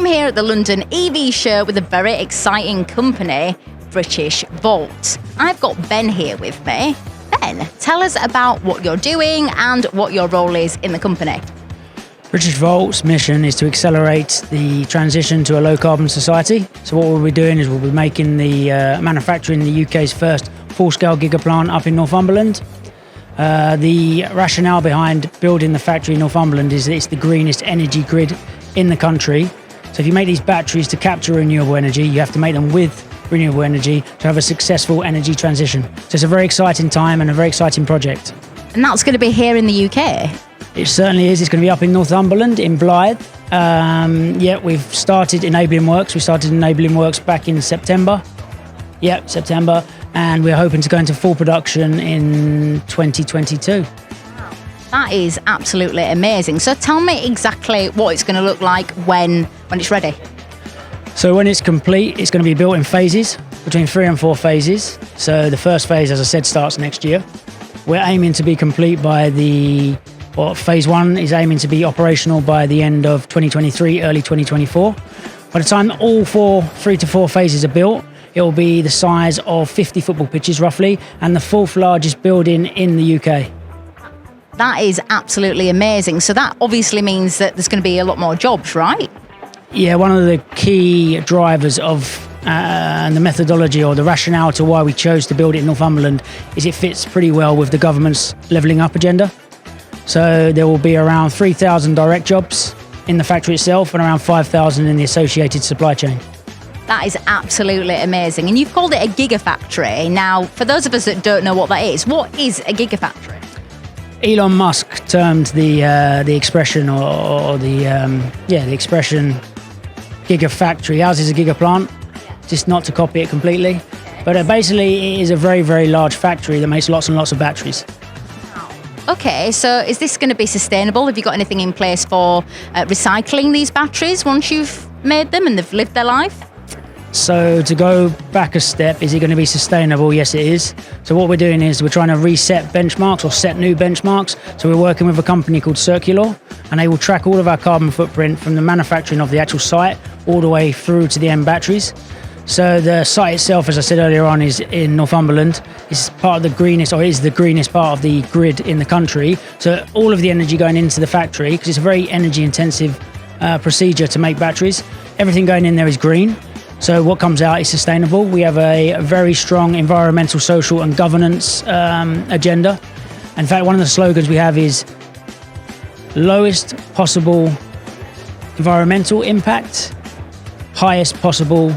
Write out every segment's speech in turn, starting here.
I'm here at the London EV show with a very exciting company, Britishvolt. I've got Ben here with me. Ben, tell us about what you're doing and what your role is in the company. Britishvolt's mission is to accelerate the transition to a low-carbon society. So what we'll be doing is we'll be making manufacturing the UK's first full-scale gigaplant up in Northumberland. The rationale behind building the factory in Northumberland is that it's the greenest energy grid in the country. So if you make these batteries to capture renewable energy, you have to make them with renewable energy to have a successful energy transition. So it's a very exciting time and a very exciting project. And that's going to be here in the UK? It certainly is. It's going to be up in Northumberland, in Blythe. We've started enabling works. We started enabling works back in September. September. And we're hoping to go into full production in 2022. That is absolutely amazing. So tell me exactly what it's going to look like when it's ready. So when it's complete, it's going to be built in phases, between 3 and 4 phases. So the first phase, as I said, starts next year. We're aiming to be complete by phase 1 is aiming to be operational by the end of 2023, early 2024. By the time all 3 to 4 phases are built, it will be the size of 50 football pitches roughly, and the 4th largest building in the UK. That is absolutely amazing. So that obviously means that there's going to be a lot more jobs, right? Yeah, one of the key drivers of the methodology or the rationale to why we chose to build it in Northumberland is it fits pretty well with the government's levelling up agenda. So there will be around 3,000 direct jobs in the factory itself and around 5,000 in the associated supply chain. That is absolutely amazing. And you've called it a gigafactory. Now, for those of us that don't know what that is, what is a gigafactory? Elon Musk termed the expression the expression gigafactory. Ours is a gigaplant, just not to copy it completely. But basically, it is a very, very large factory that makes lots and lots of batteries. Okay, so is this going to be sustainable? Have you got anything in place for recycling these batteries once you've made them and they've lived their life? So to go back a step, is it going to be sustainable? Yes, it is. So what we're doing is we're trying to reset benchmarks or set new benchmarks. So we're working with a company called Circular, and they will track all of our carbon footprint from the manufacturing of the actual site all the way through to the end batteries. So the site itself, as I said earlier on, is in Northumberland. It's part of the greenest, or is the greenest part of the grid in the country. So all of the energy going into the factory, because it's a very energy intensive procedure to make batteries, everything going in there is green. So what comes out is sustainable. We have a very strong environmental, social and governance agenda. In fact, one of the slogans we have is lowest possible environmental impact, highest possible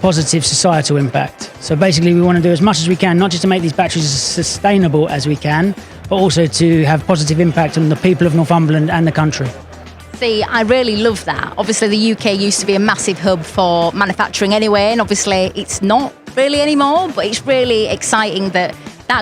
positive societal impact. So basically we want to do as much as we can, not just to make these batteries as sustainable as we can, but also to have positive impact on the people of Northumberland and the country. See, I really love that. Obviously, the UK used to be a massive hub for manufacturing anyway, and obviously it's not really anymore, but it's really exciting that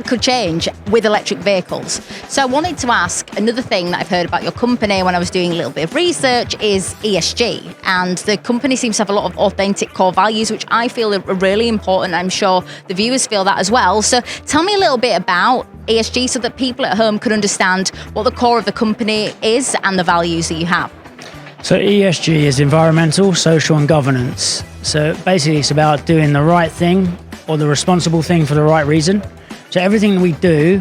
could change with electric vehicles. So I wanted to ask, another thing that I've heard about your company when I was doing a little bit of research is ESG. And the company seems to have a lot of authentic core values, which I feel are really important. I'm sure the viewers feel that as well. So tell me a little bit about ESG so that people at home can understand what the core of the company is and the values that you have. So ESG is environmental, social and governance. So basically it's about doing the right thing or the responsible thing for the right reason. So everything we do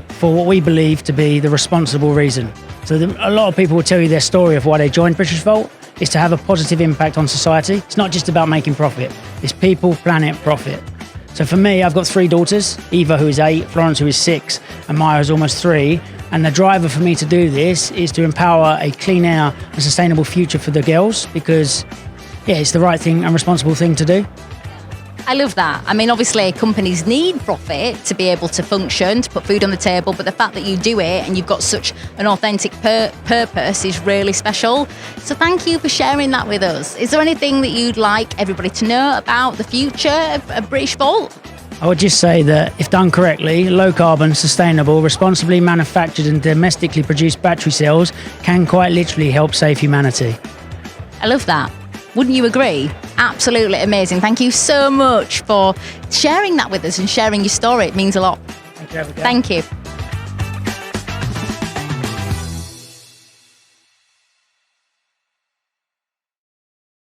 for what we believe to be the responsible reason. So a lot of people will tell you their story of why they joined Britishvolt is to have a positive impact on society. It's not just about making profit. It's people, planet, profit. So for me, I've got 3 daughters, Eva, who is 8, Florence, who is 6, and Maya is almost 3. And the driver for me to do this is to empower a clean air and sustainable future for the girls because, it's the right thing and responsible thing to do. I love that. I mean, obviously, companies need profit to be able to function, to put food on the table, but the fact that you do it and you've got such an authentic purpose is really special. So thank you for sharing that with us. Is there anything that you'd like everybody to know about the future of Britishvolt? I would just say that if done correctly, low carbon, sustainable, responsibly manufactured and domestically produced battery cells can quite literally help save humanity. I love that. Wouldn't you agree? Absolutely amazing. Thank you so much for sharing that with us and sharing your story. It means a lot. Thank you. Thank you.